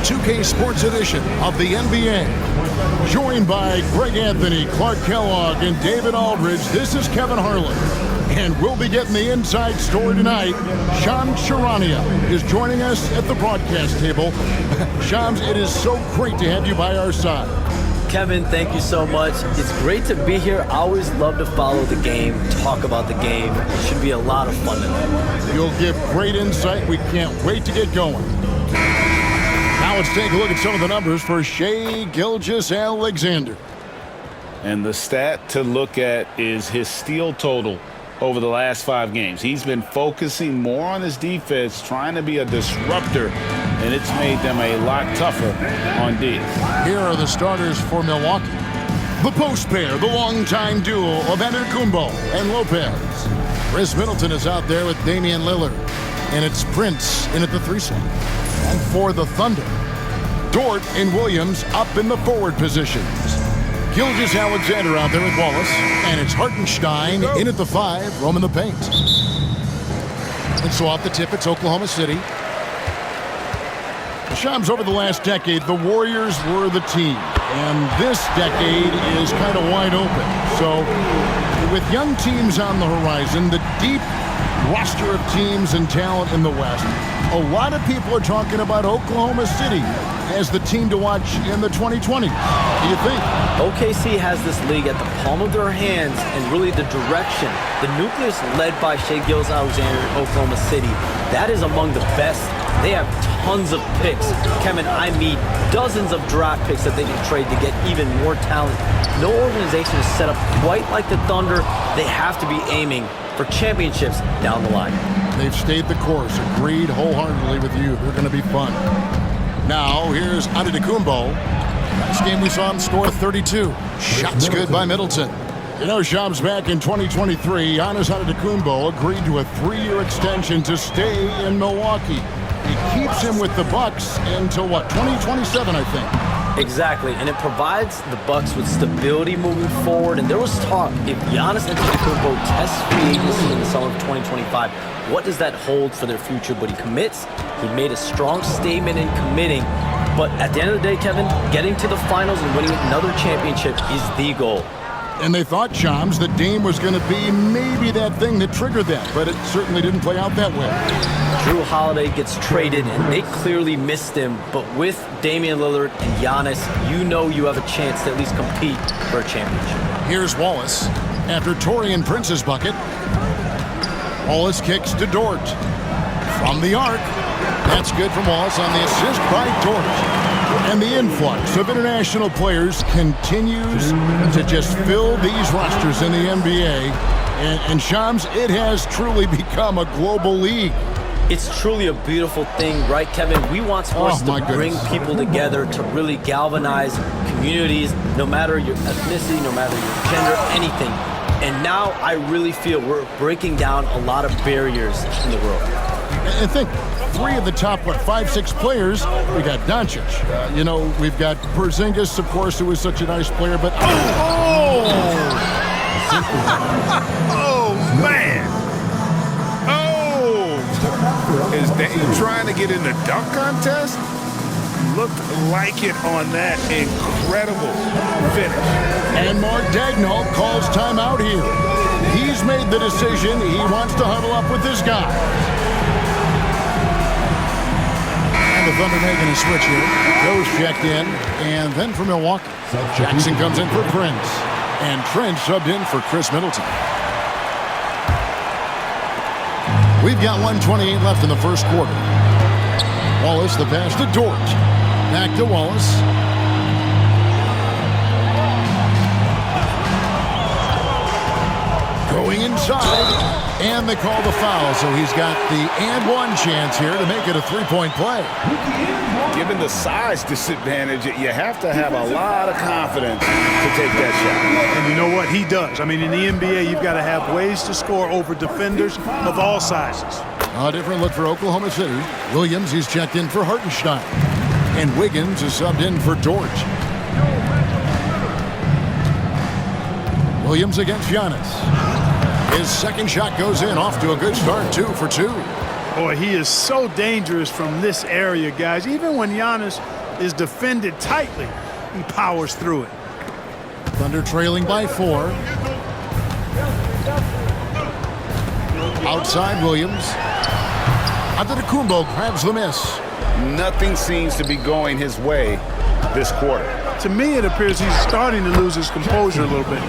2K Sports Edition of the NBA. Joined by Greg Anthony, Clark Kellogg, and David Aldridge, this is Kevin Harlan. And we'll be getting the inside story tonight. Shams Charania is joining us at the broadcast table. Shams, it is so great to have you by our side. Kevin, thank you so much. It's great to be here. I always love to follow the game, talk about the game. It should be a lot of fun tonight. You'll give great insight. We can't wait to get going. Now let's take a look at some of the numbers for Shai Gilgeous-Alexander. And the stat to look at is his steal total over the last 5 games. He's been focusing more on his defense, trying to be a disruptor, and it's made them a lot tougher on D. Here are the starters for Milwaukee. The post pair, the longtime duo of Antetokounmpo and Lopez. Chris Middleton is out there with Damian Lillard, and it's Prince in at the 3 slot. And for the Thunder, Dort and Williams up in the forward positions. Gilgeous-Alexander out there with Wallace, and it's Hartenstein in at the 5, roaming the paint. And so off the tip, it's Oklahoma City. Shams, over the last decade, the Warriors were the team, and this decade is kind of wide open. So with young teams on the horizon, the deep roster of teams and talent in the West, a lot of people are talking about Oklahoma City as the team to watch in the 2020s. What do you think? OKC has this league at the palm of their hands, and really the direction. The nucleus led by Shai Gilgeous-Alexander in Oklahoma City, that is among the best. They have tons of picks. Kevin, I mean dozens of draft picks that they can trade to get even more talent. No organization is set up quite like the Thunder. They have to be aiming for championships down the line. They've stayed the course. Agreed wholeheartedly with you. They're going to be fun. Now, here's Antetokounmpo. Last game we saw him score 32. Shots good by Middleton. You know, Shams, back in 2023, Giannis Antetokounmpo agreed to a 3-year extension to stay in Milwaukee. It keeps him with the Bucks until, what, 2027, I think? Exactly, and it provides the Bucks with stability moving forward. And there was talk, if Giannis Antetokounmpo tests free agency in the summer of 2025, what does that hold for their future? But he commits. He made a strong statement in committing. But at the end of the day, Kevin, getting to the finals and winning another championship is the goal. And they thought, Shams, that Dame was going to be maybe that thing that triggered that, but it certainly didn't play out that way. Drew Holiday gets traded, and they clearly missed him. But with Damian Lillard and Giannis, you know you have a chance to at least compete for a championship. Here's Wallace after Taurean Prince's bucket. Wallace kicks to Dort. From the arc. That's good from Wallace on the assist by Dort. And the influx of international players continues to just fill these rosters in the NBA. And Shams, it has truly become a global league. It's truly a beautiful thing, right, Kevin? We want sports to bring people together, to really galvanize communities, no matter your ethnicity, no matter your gender, anything. And now I really feel we're breaking down a lot of barriers in the world. And think, 3 of the top, 5-6 players, we got Doncic. You know, we've got Porzingis, of course, who is such a nice player, but... Oh, man! Oh! Is Dame trying to get in the dunk contest? Looked like it on that incredible finish. And Mark Daigneault calls timeout here. He's made the decision. He wants to huddle up with this guy. And the Thunder making a switch here. Joe's checked in. And then for Milwaukee, Jackson comes in for Prince. And Trent subbed in for Chris Middleton. We've got 1:28 left in the first quarter. Wallace, the pass to Dort. Back to Wallace. Going inside. And they call the foul, so he's got the and-one chance here to make it a 3-point play. Given the size disadvantage, you have to have a lot of confidence to take that shot. And you know what? He does. I mean, in the NBA, you've got to have ways to score over defenders of all sizes. A different look for Oklahoma City. Williams, he's checked in for Hartenstein. And Wiggins is subbed in for Dort. Williams against Giannis. His second shot goes in, off to a good start, 2 for 2. Boy, he is so dangerous from this area, guys. Even when Giannis is defended tightly, he powers through it. Thunder trailing by 4. Outside Williams. Antetokounmpo grabs the miss. Nothing seems to be going his way this quarter. To me, it appears he's starting to lose his composure a little bit.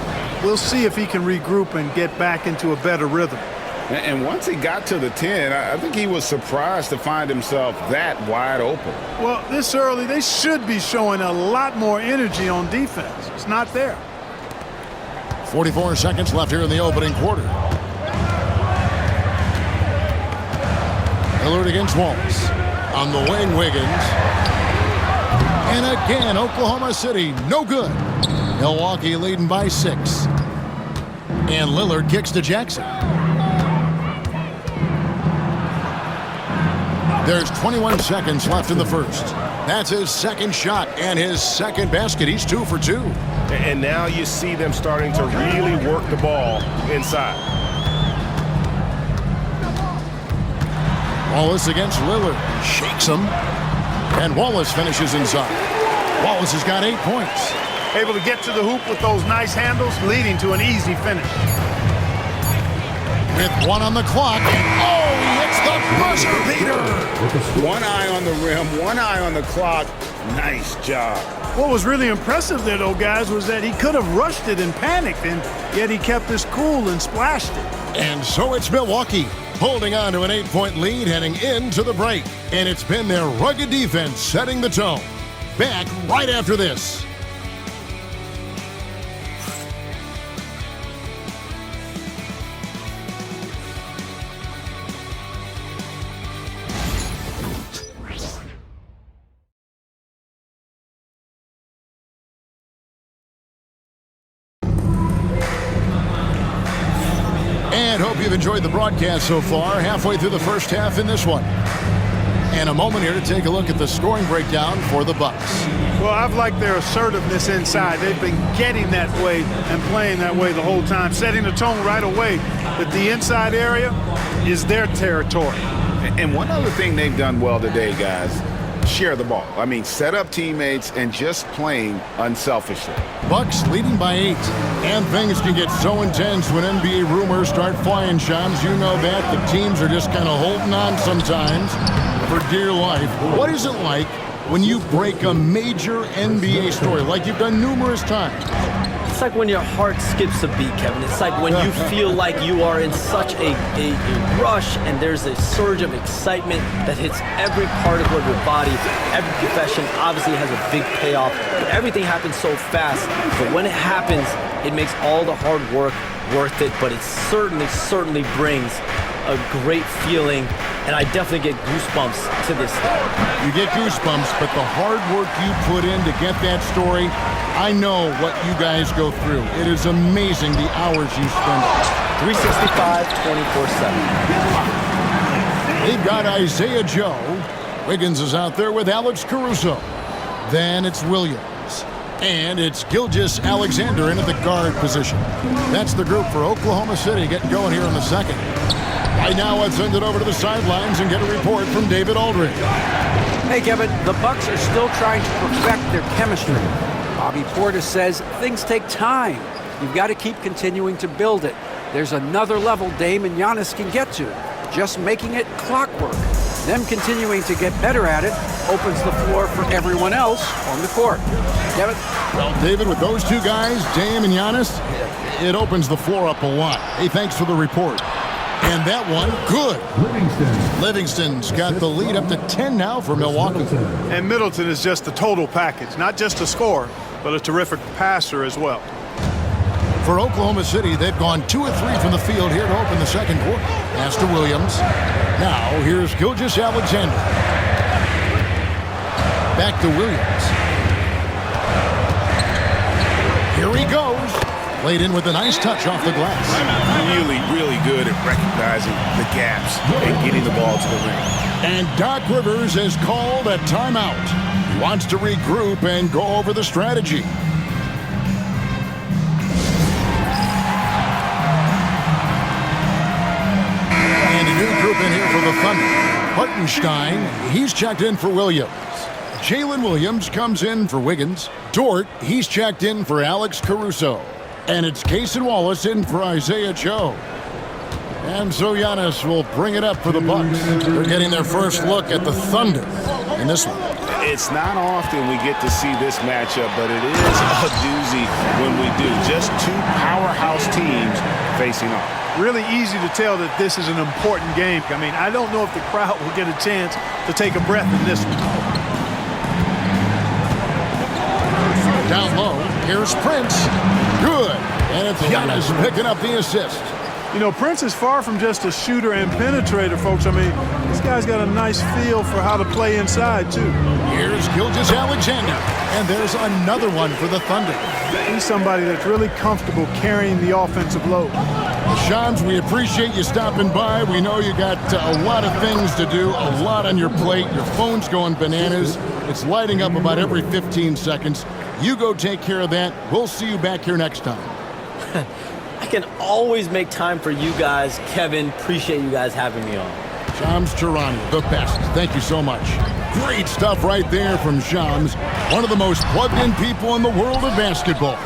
We'll see if he can regroup and get back into a better rhythm. And once he got to the 10, I think he was surprised to find himself that wide open. Well, this early, they should be showing a lot more energy on defense. It's not there. 44 seconds left here in the opening quarter. Lillard against Wallace. On the wing, Wiggins. And again, Oklahoma City, no good. Milwaukee leading by 6. And Lillard kicks to Jackson. There's 21 seconds left in the first. That's his second shot and his second basket. He's 2 for 2. And now you see them starting to really work the ball inside. Wallace against Lillard. Shakes him. And Wallace finishes inside. Wallace has got 8 points. Able to get to the hoop with those nice handles, leading to an easy finish. With 1 on the clock. Oh, he hits the buzzer beater. One eye on the rim, one eye on the clock. Nice job. What was really impressive there, though, guys, was that he could have rushed it and panicked, and yet he kept his cool and splashed it. And so it's Milwaukee holding on to an 8-point lead heading into the break. And it's been their rugged defense setting the tone. Back right after this. And hope you've enjoyed the broadcast so far. Halfway through the first half in this one. And a moment here to take a look at the scoring breakdown for the Bucks. Well, I've liked their assertiveness inside. They've been getting that way and playing that way the whole time, setting the tone right away that the inside area is their territory. And one other thing they've done well today, guys, share the ball. I mean, set up teammates and just playing unselfishly. Bucks leading by 8. And things can get so intense when NBA rumors start flying, Shams. You know that. The teams are just kind of holding on sometimes for dear life. What is it like when you break a major NBA story like you've done numerous times? It's like when your heart skips a beat, Kevin. It's like when you feel like you are in such a rush and there's a surge of excitement that hits every particle of your body. Every confession obviously has a big payoff. Everything happens so fast, but when it happens, it makes all the hard work worth it, but it certainly brings a great feeling, and I definitely get goosebumps to this day. You get goosebumps, but the hard work you put in to get that story, I know what you guys go through. It is amazing the hours you spend. 365, 24/7. They've got Isaiah Joe. Wiggins is out there with Alex Caruso. Then it's Williams. And it's Gilgeous Alexander in at the guard position. That's the group for Oklahoma City getting going here in the second. Right now, let's send it over to the sidelines and get a report from David Aldridge. Hey, Kevin, the Bucks are still trying to perfect their chemistry. Bobby Portis says things take time. You've got to keep continuing to build it. There's another level Dame and Giannis can get to, just making it clockwork. Them continuing to get better at it opens the floor for everyone else on the court. Kevin? Well, David, with those two guys, Dame and Giannis, it opens the floor up a lot. Hey, thanks for the report. And that one, good. Livingston's got the lead up to 10 now for Milwaukee. And Middleton is just the total package, not just a scorer, but a terrific passer as well. For Oklahoma City, they've gone 2 of 3 from the field here to open the second quarter. Pass to Williams. Now, here's Gilgeous Alexander. Back to Williams. Here he goes. Played in with a nice touch off the glass. Really good at recognizing the gaps and getting the ball to the rim. And Doc Rivers has called a timeout. He wants to regroup and go over the strategy. And new group in here for the Thunder. Hartenstein, he's checked in for Williams. Jalen Williams comes in for Wiggins. Dort, he's checked in for Alex Caruso. And it's Cason Wallace in for Isaiah Joe. And so Giannis will bring it up for the Bucks. They're getting their first look at the Thunder in this one. It's not often we get to see this matchup, but it is a doozy when we do. Just two powerhouse teams facing off. Really easy to tell that this is an important game. I mean, I don't know if the crowd will get a chance to take a breath in this one. Down low, here's Prince. Good. And it's Giannis picking up the assist. You know, Prince is far from just a shooter and penetrator, folks. I mean, this guy's got a nice feel for how to play inside, too. Here's Gilgeous-Alexander. And there's another one for the Thunder. He's somebody that's really comfortable carrying the offensive load. Shams, we appreciate you stopping by. We know you got a lot of things to do, a lot on your plate. Your phone's going bananas. It's lighting up about every 15 seconds. You go take care of that. We'll see you back here next time. I can always make time for you guys. Kevin, appreciate you guys having me on. Shams Charania, the best. Thank you so much. Great stuff right there from Shams, one of the most plugged-in people in the world of basketball.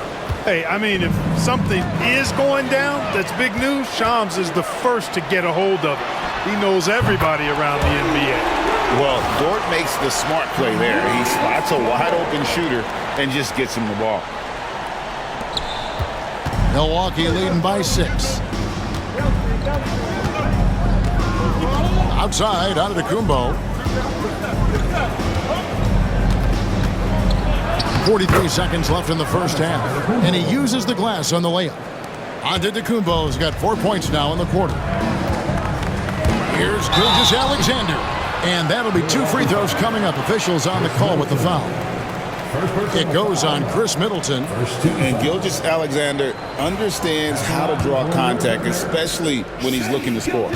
Hey, I mean, if something is going down that's big news, Shams is the first to get a hold of it. He knows everybody around the NBA. Well, Dort makes the smart play there. He spots a wide-open shooter and just gets him the ball. Milwaukee leading by 6. Outside, Antetokounmpo. 43 seconds left in the first half, and he uses the glass on the layup. Antetokounmpo's got 4 points now in the quarter. Here's Gilgeous-Alexander, and that'll be 2 free throws coming up. Officials on the call with the foul. It goes on Chris Middleton. And Gilgeous-Alexander understands how to draw contact, especially when he's looking to score.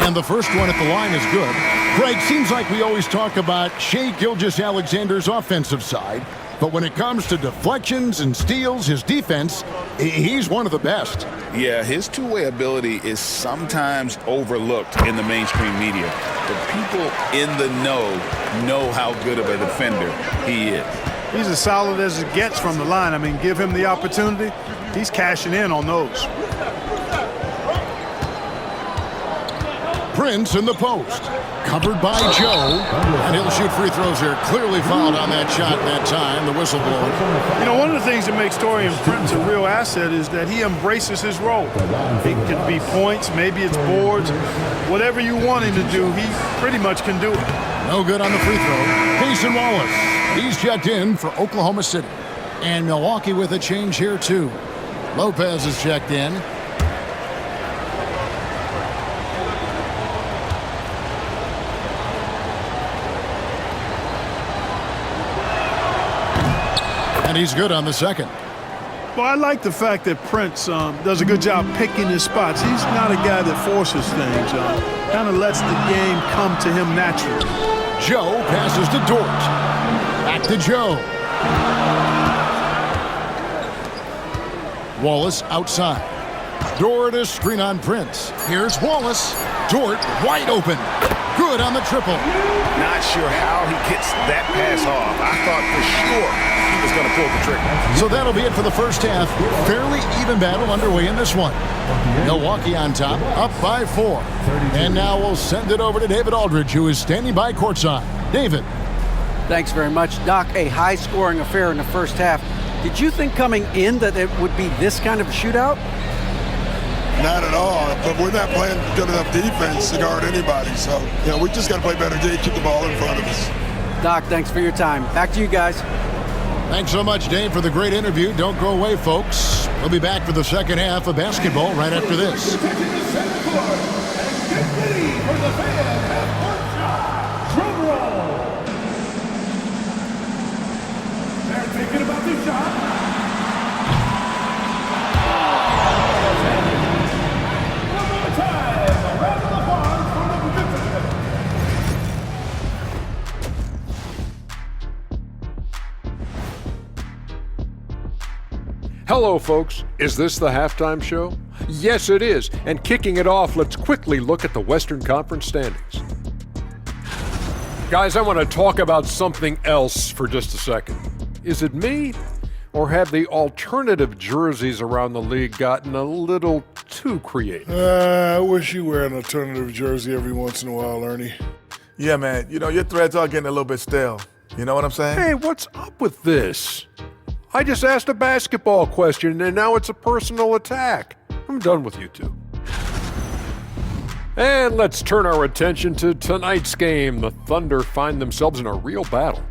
And the first one at the line is good. Greg, seems like we always talk about Shai Gilgeous-Alexander's offensive side, but when it comes to deflections and steals, his defense, he's one of the best. Yeah, his two-way ability is sometimes overlooked in the mainstream media. The people in the know how good of a defender he is. He's as solid as it gets from the line. I mean, give him the opportunity, he's cashing in on those. Prince in the post. Covered by Joe. And he'll shoot free throws here. Clearly fouled on that shot that time. The whistle blower. You know, one of the things that makes Taurean Prince a real asset is that he embraces his role. It could be points, maybe it's boards. Whatever you want him to do, he pretty much can do it. No good on the free throw. Cason Wallace. He's checked in for Oklahoma City. And Milwaukee with a change here, too. Lopez is checked in. And he's good on the second. Well, I like the fact that Prince does a good job picking his spots. He's not a guy that forces things. Kind of lets the game come to him naturally. Joe passes to Dort. Back to Joe. Wallace outside. Dort is screen on Prince. Here's Wallace. Dort wide open. Good on the triple. Not sure how he gets that pass off. I thought for sure he was going to pull the trigger. So that'll be it for the first half. Fairly even battle underway in this one. Milwaukee on top, up by 4. And now we'll send it over to David Aldridge, who is standing by courtside. David. Thanks very much, Doc. A high-scoring affair in the first half. Did you think coming in that it would be this kind of a shootout? Not at all, but we're not playing good enough defense to guard anybody. So, you know, we just got to play better D, keep the ball in front of us. Doc, thanks for your time. Back to you guys. Thanks so much, Dave, for the great interview. Don't go away, folks. We'll be back for the second half of basketball right after this. They're thinking about the shot. Hello, folks. Is this the halftime show? Yes, it is. And kicking it off, let's quickly look at the Western Conference standings. Guys, I want to talk about something else for just a second. Is it me, or have the alternative jerseys around the league gotten a little too creative? I wish you wear an alternative jersey every once in a while, Ernie. Yeah, man. You know, your threads are getting a little bit stale. You know what I'm saying? Hey, what's up with this? I just asked a basketball question, and now it's a personal attack. I'm done with you two. And let's turn our attention to tonight's game. The Thunder find themselves in a real battle.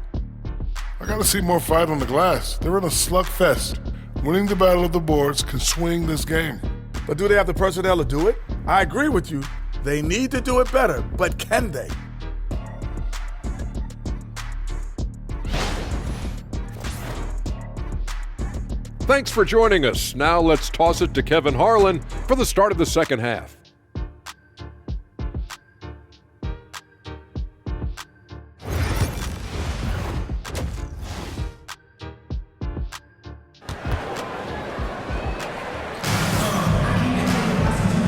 I gotta see more fight on the glass. They're in a slugfest. Winning the battle of the boards can swing this game. But do they have the personnel to do it? I agree with you. They need to do it better, but can they? Thanks for joining us. Now let's toss it to Kevin Harlan for the start of the second half.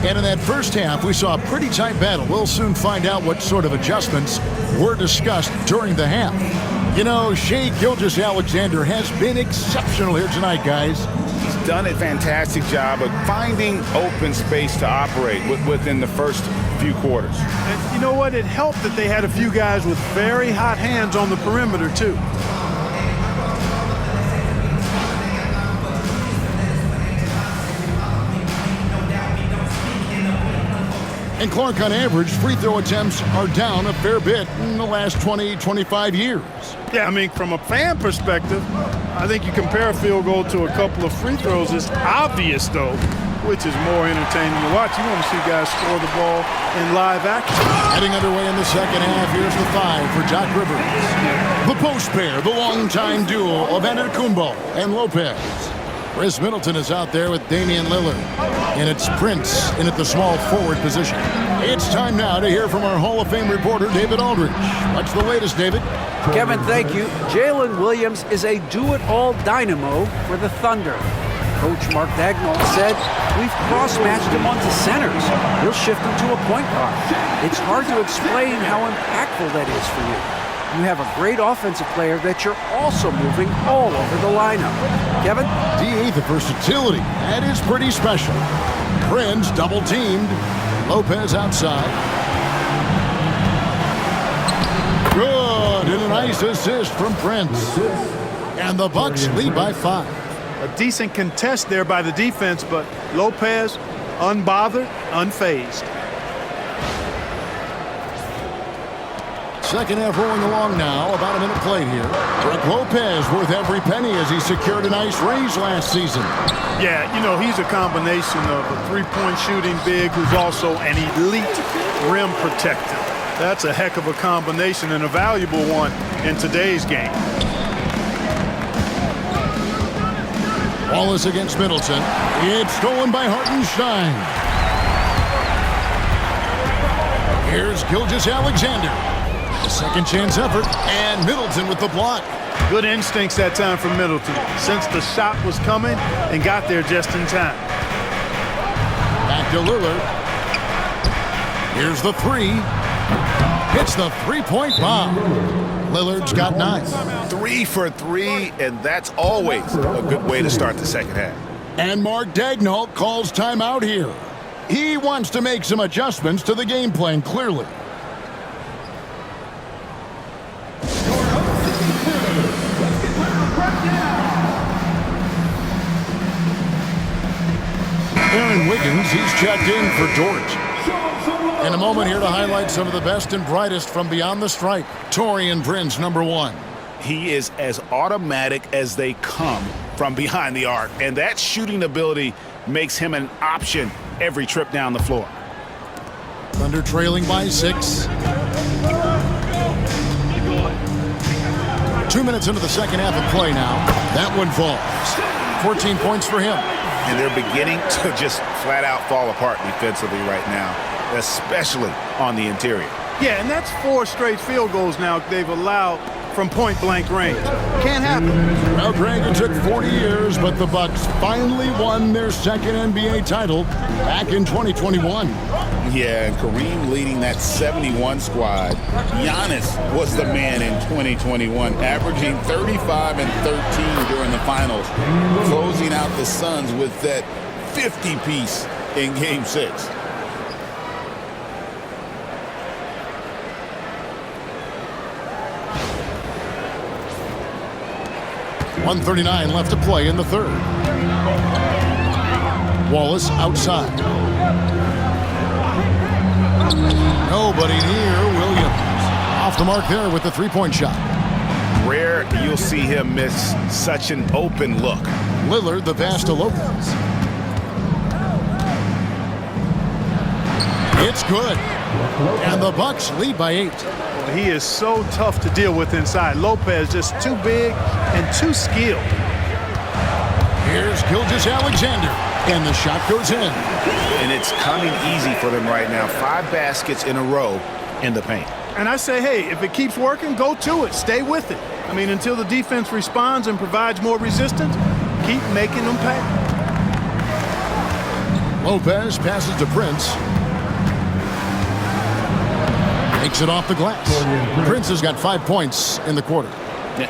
And in that first half, we saw a pretty tight battle. We'll soon find out what sort of adjustments were discussed during the half. You know, Shai Gilgeous-Alexander has been exceptional here tonight, guys. He's done a fantastic job of finding open space to operate within the first few quarters. And you know what? It helped that they had a few guys with very hot hands on the perimeter, too. And Clark, on average, free throw attempts are down a fair bit in the last 20, 25 years. Yeah, I mean, from a fan perspective, I think you compare a field goal to a couple of free throws. It's obvious, though, which is more entertaining to watch. You want to see guys score the ball in live action. Heading underway in the second half, here's the 5 for Doc Rivers. The post pair, the longtime duo of Antetokounmpo and Lopez. Chris Middleton is out there with Damian Lillard. And it's Prince in at the small forward position. It's time now to hear from our Hall of Fame reporter, David Aldridge. What's the latest, David? Kevin, thank you. Jalen Williams is a do-it-all dynamo for the Thunder. Coach Mark Dagnall said, we've cross-matched him onto centers. We'll shift him to a point guard. It's hard to explain how impactful that is for you. You have a great offensive player that you're also moving all over the lineup. Kevin? D.A. the versatility. That is pretty special. Prince double-teamed. Lopez outside. Good, and a nice assist from Prince. And the Bucks lead by 5. A decent contest there by the defense, but Lopez, unbothered, unfazed. Second half rolling along now, about a minute played here. Brook Lopez worth every penny as he secured a nice raise last season. Yeah, you know, he's a combination of a three-point shooting big who's also an elite rim protector. That's a heck of a combination and a valuable one in today's game. Wallace against Middleton. It's stolen by Hartenstein. Here's Gilgeous-Alexander. A second chance effort, and Middleton with the block. Good instincts that time from Middleton. Sensed the shot was coming and got there just in time. Back to Lillard. Here's the 3. Hits the three-point bomb. Lillard's got 9. 3 for 3, and that's always a good way to start the second half. And Mark Dagnall calls timeout here. He wants to make some adjustments to the game plan, clearly. Aaron Wiggins, he's checked in for Dort. In a moment here to highlight some of the best and brightest from beyond the stripe. Taurean Prince, number 1. He is as automatic as they come from behind the arc, and that shooting ability makes him an option every trip down the floor. Thunder trailing by 6. 2 minutes into the second half of play now. That one falls. 14 points for him. And they're beginning to just flat out fall apart defensively right now, especially on the interior. Yeah, and that's 4 straight field goals now they've allowed from point-blank range. Can't happen. Well, Greg, it took 40 years, but the Bucks finally won their second NBA title back in 2021. Yeah, and Kareem leading that 71 squad. Giannis was the man in 2021, averaging 35 and 13 during the finals, closing out the Suns with that 50-piece in Game 6. .139 left to play in the third. Wallace outside. Nobody near Williams. Off the mark there with the three-point shot. Rare you'll see him miss such an open look. Lillard the pass to Lopez. It's good. And the Bucks lead by 8. He is so tough to deal with inside. Lopez just too big and too skilled. Here's Gilgeous-Alexander, and the shot goes in. And it's coming easy for them right now. 5 baskets in a row in the paint. And I say, hey, if it keeps working, go to it. Stay with it. I mean, until the defense responds and provides more resistance, keep making them pay. Lopez passes to Prince. Takes it off the glass. Prince has got 5 points in the quarter.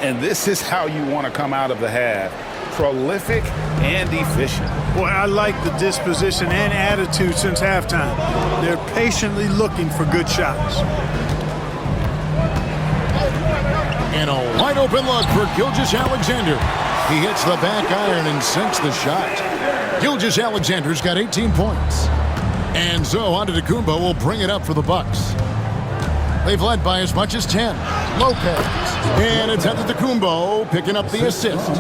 And this is how you want to come out of the half. Prolific and efficient. Boy, I like the disposition and attitude since halftime. They're patiently looking for good shots. And a wide open look for Gilgeous-Alexander. He hits the back iron and sinks the shot. Gilgeous-Alexander's got 18 points. And so Antetokounmpo will bring it up for the Bucks. They've led by as much as 10. Lopez. And it's Antetokounmpo picking up the assist.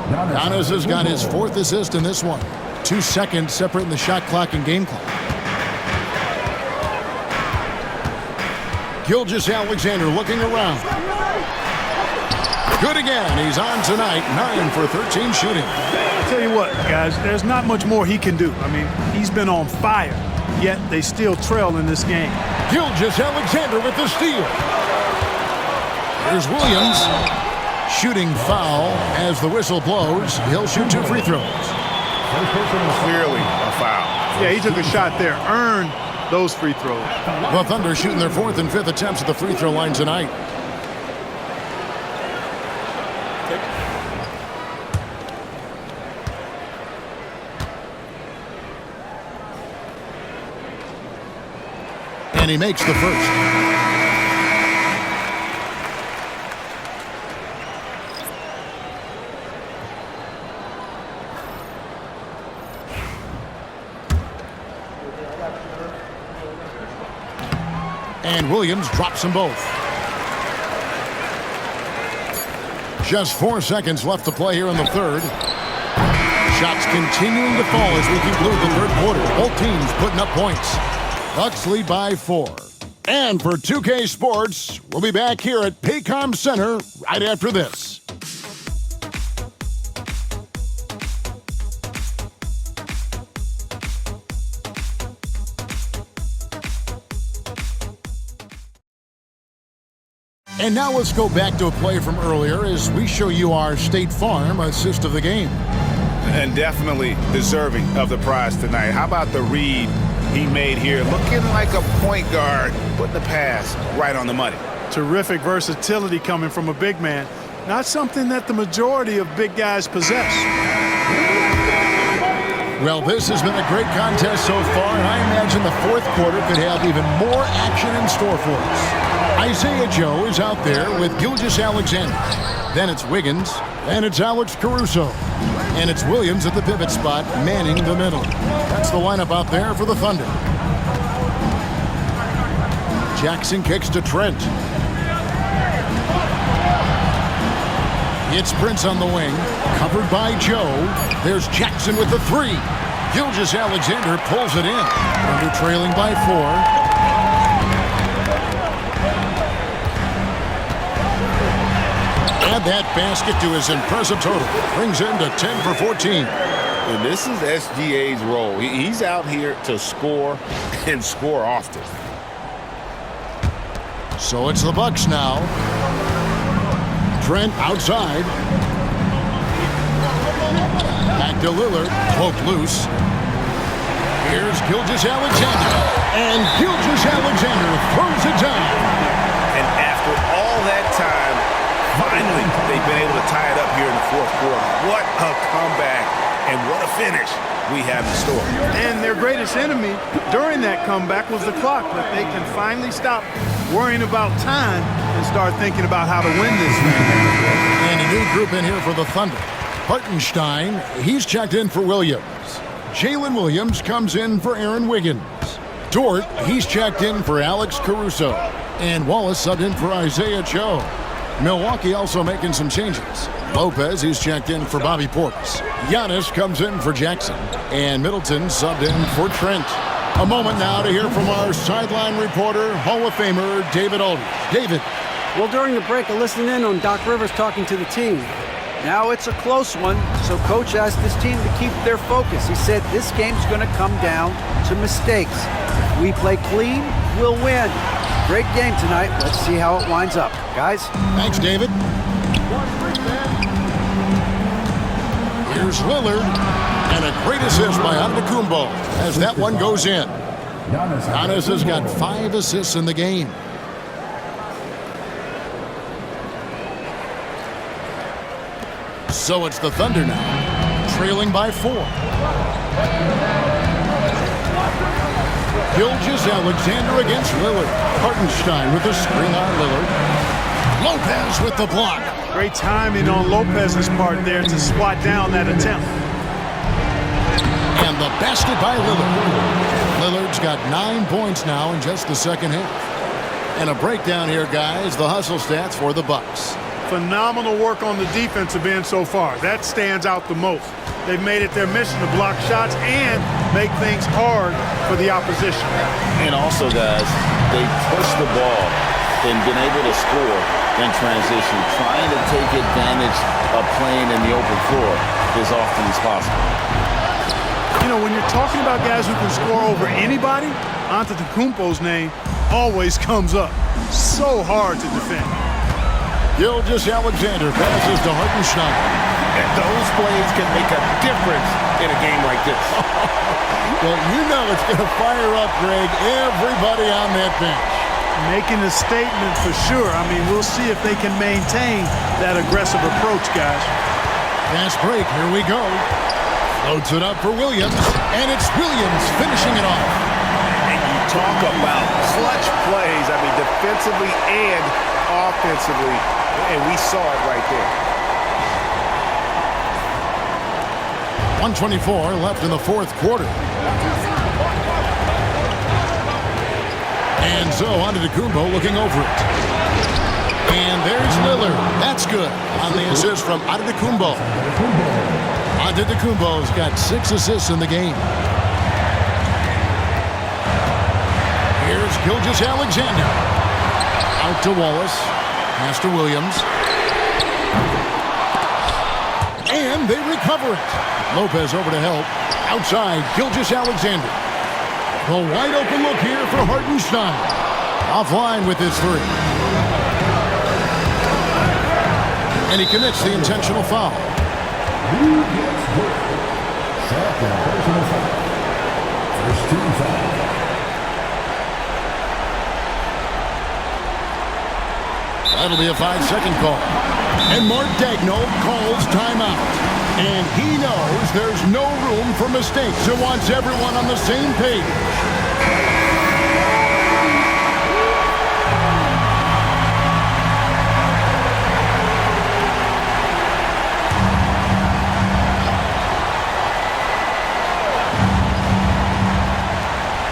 Giannis has got his 4th assist in this one. 2 seconds separating the shot clock and game clock. Gilgeous-Alexander looking around. Good again. He's on tonight. 9 for 13 shooting. I'll tell you what, guys, there's not much more he can do. I mean, he's been on fire, yet they still trail in this game. Gilgeous-Alexander with the steal. Here's Williams. Shooting foul as the whistle blows. He'll shoot 2 free throws. Clearly a foul. Yeah, he took a shot there. Earned those free throws. The Thunder shooting their 4th and 5th attempts at the free throw line tonight. And he makes the first. And Williams drops them both. Just 4 seconds left to play here in the third. Shots continuing to fall as we conclude the third quarter. Both teams putting up points. Bucks lead by 4. And for 2K Sports, we'll be back here at Paycom Center right after this. And now let's go back to a play from earlier as we show you our State Farm assist of the game. And definitely deserving of the prize tonight. How about the read he made here? Looking like a point guard, putting the pass right on the money. Terrific versatility coming from a big man. Not something that the majority of big guys possess. Well, this has been a great contest so far, and I imagine the 4th quarter could have even more action in store for us. Isaiah Joe is out there with Gilgeous-Alexander. Then it's Wiggins. Then it's Alex Caruso. And it's Williams at the pivot spot, manning the middle. That's the lineup out there for the Thunder. Jackson kicks to Trent. It's Prince on the wing, covered by Joe. There's Jackson with the 3. Gilgeous-Alexander pulls it in. Thunder trailing by 4. Add that basket to his impressive total. Brings him to 10 for 14. And this is SGA's role. He's out here to score and score often. So it's the Bucks now. Trent outside. Back to Lillard. Cloak loose. Here's Gilgeous-Alexander. And Gilgeous-Alexander throws it down. And after all that time, finally, they've been able to tie it up here in the fourth quarter. What a comeback and what a finish we have in store. And their greatest enemy during that comeback was the clock, but they can finally stop worrying about time and start thinking about how to win this thing. And a new group in here for the Thunder. Hartenstein, he's checked in for Williams. Jalen Williams comes in for Aaron Wiggins. Dort, he's checked in for Alex Caruso. And Wallace subbed in for Isaiah Joe. Milwaukee also making some changes. Lopez, he's checked in for Bobby Portis. Giannis comes in for Jackson. And Middleton subbed in for Trent. A moment now to hear from our sideline reporter, Hall of Famer David Aldridge. David. Well, during the break, I listened in on Doc Rivers talking to the team. Now it's a close one, so Coach asked his team to keep their focus. He said this game's going to come down to mistakes. If we play clean, we'll win. Great game tonight. Let's see how it winds up. Guys? Thanks, David. Here's Lillard. And a great assist by Antetokounmpo as that one goes in. Giannis has got 5 assists in the game. So it's the Thunder now, trailing by 4. Gilgeous-Alexander against Lillard. Hartenstein with the screen on Lillard. Lopez with the block. Great timing on Lopez's part there to swat down that attempt. And the basket by Lillard. Lillard's got 9 points now in just the second half. And a breakdown here, guys. The hustle stats for the Bucks. Phenomenal work on the defensive end so far. That stands out the most. They've made it their mission to block shots and make things hard for the opposition. And also, guys, they pushed the ball and been able to score in transition, trying to take advantage of playing in the open floor as often as possible. You know, when you're talking about guys who can score over anybody, Antetokounmpo's name always comes up. So hard to defend. Gilgeous-Alexander passes to Hartenstein. And those plays can make a difference in a game like this. Well, you know it's going to fire up, Greg, everybody on that bench. Making a statement for sure. I mean, we'll see if they can maintain that aggressive approach, guys. Fast break, here we go. Loads it up for Williams, and it's Williams finishing it off. And you talk about clutch plays, I mean, defensively and offensively, and we saw it right there. 1:24 left in the fourth quarter. And so Antetokounmpo looking over it. And there's Lillard. That's good on the assist from Antetokounmpo. Antetokounmpo's got 6 assists in the game. Here's Gilgeous-Alexander. Out to Wallace. Pass to Williams. And they recover it. Lopez over to help. Outside, Gilgeous-Alexander. The wide open look here for Hartenstein. Offline with his 3. And he commits the intentional foul. First team foul. That'll be a 5-second call. And Mark Daigneault calls timeout. And he knows there's no room for mistakes and wants everyone on the same page.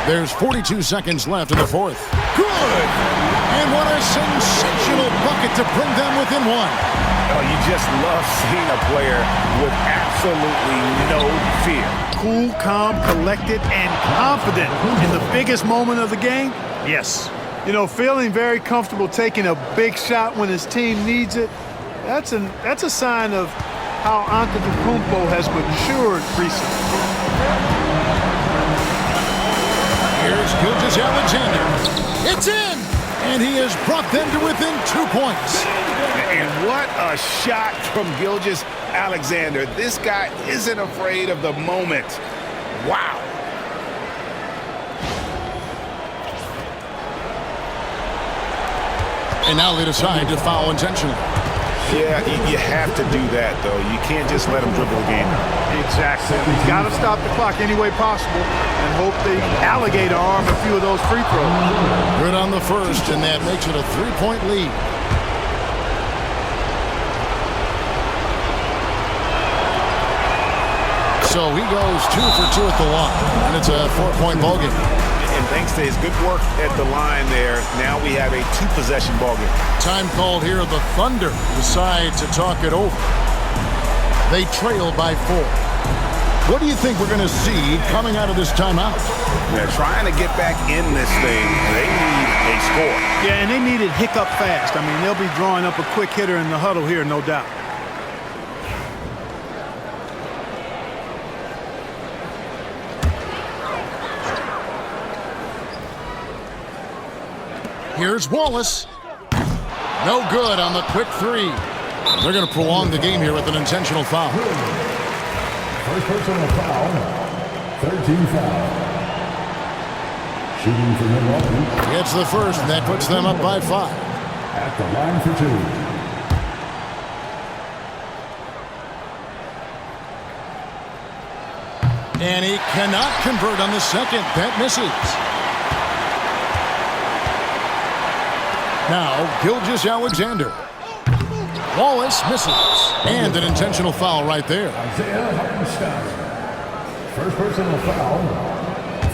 There's 42 seconds left in the fourth. Good! And what a sensational bucket to bring them within 1. Oh, you just love seeing a player with absolutely no fear. Cool, calm, collected, and confident in the biggest moment of the game? Yes. You know, feeling very comfortable taking a big shot when his team needs it, that's a sign of how Antetokounmpo has matured recently. Here's Gilgeous-Alexander. It's in! And he has brought them to within 2 points. And what a shot from Gilgeous-Alexander. This guy isn't afraid of the moment. Wow. And now they decide to foul intentionally. Yeah, you have to do that, though. You can't just let them dribble the game. Exactly. You got to stop the clock any way possible and hope the alligator arm a few of those free throws. Good on the first, and that makes it a 3-point lead. So he goes 2 for 2 at the line, and it's a 4-point ballgame. And thanks to his good work at the line there, now we have a 2-possession ballgame. Time called here. The Thunder decide to talk it over. They trail by 4. What do you think we're going to see coming out of this timeout? They're trying to get back in this thing. They need a score. Yeah, and they need it hiccup fast. I mean, they'll be drawing up a quick hitter in the huddle here, no doubt. Here's Wallace. No good on the quick 3. They're going to prolong the game here with an intentional foul. First personal foul, 13 foul. Shooting for Milwaukee. It's the first, and that puts them up by 5. At the line for 2. And he cannot convert on the second. That misses. Now, Gilgeous-Alexander. Wallace misses. And an intentional foul right there. Isaiah Hartenstein. First personal foul,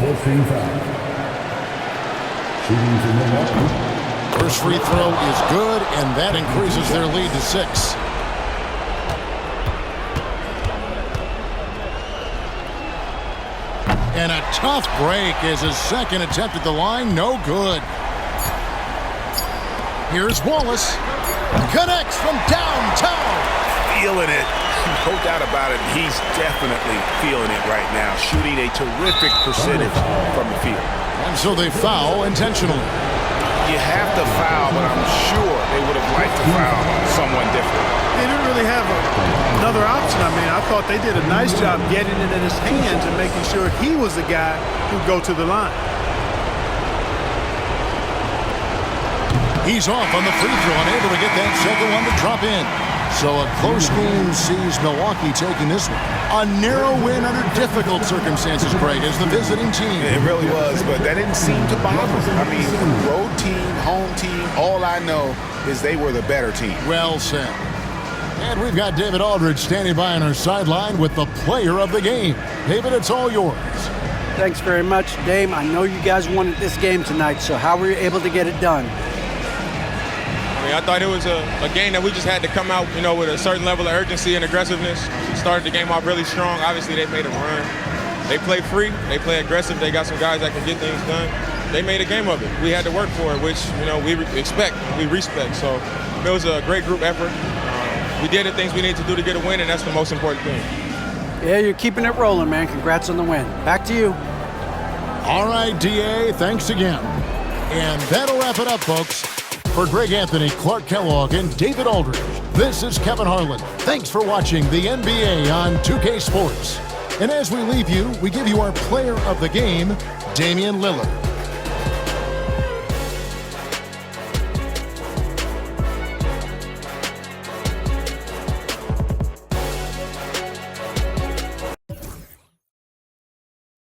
14 foul. Shooting for Milwaukee. First free throw is good, and that increases their lead to 6. And a tough break is his second attempt at the line. No good. Here's Wallace. Connects from downtown. Feeling it. No doubt about it. He's definitely feeling it right now. Shooting a terrific percentage from the field. And so they foul intentionally. You have to foul, but I'm sure they would have liked to foul someone different. They didn't really have another option. I mean, I thought they did a nice job getting it in his hands and making sure he was the guy who'd go to the line. He's off on the free throw, unable to get that second one to drop in. So a close game sees Milwaukee taking this one. A narrow win under difficult circumstances, Greg, as the visiting team. It really was, but that didn't seem to bother them. I mean, road team, home team, all I know is they were the better team. Well said. And we've got David Aldridge standing by on our sideline with the player of the game. David, it's all yours. Thanks very much, Dame. I know you guys wanted this game tonight, so how were you able to get it done? I thought it was a game that we just had to come out, with a certain level of urgency and aggressiveness. Started the game off really strong. Obviously, they made a run. They play free. They play aggressive. They got some guys that can get things done. They made a game of it. We had to work for it, which, we expect, we respect. So it was a great group effort. We did the things we needed to do to get a win, and that's the most important thing. Yeah, you're keeping it rolling, man. Congrats on the win. Back to you. All right, DA, thanks again. And that'll wrap it up, folks. For Greg Anthony, Clark Kellogg, and David Aldridge, this is Kevin Harlan. Thanks for watching the NBA on 2K Sports. And as we leave you, we give you our player of the game, Damian Lillard.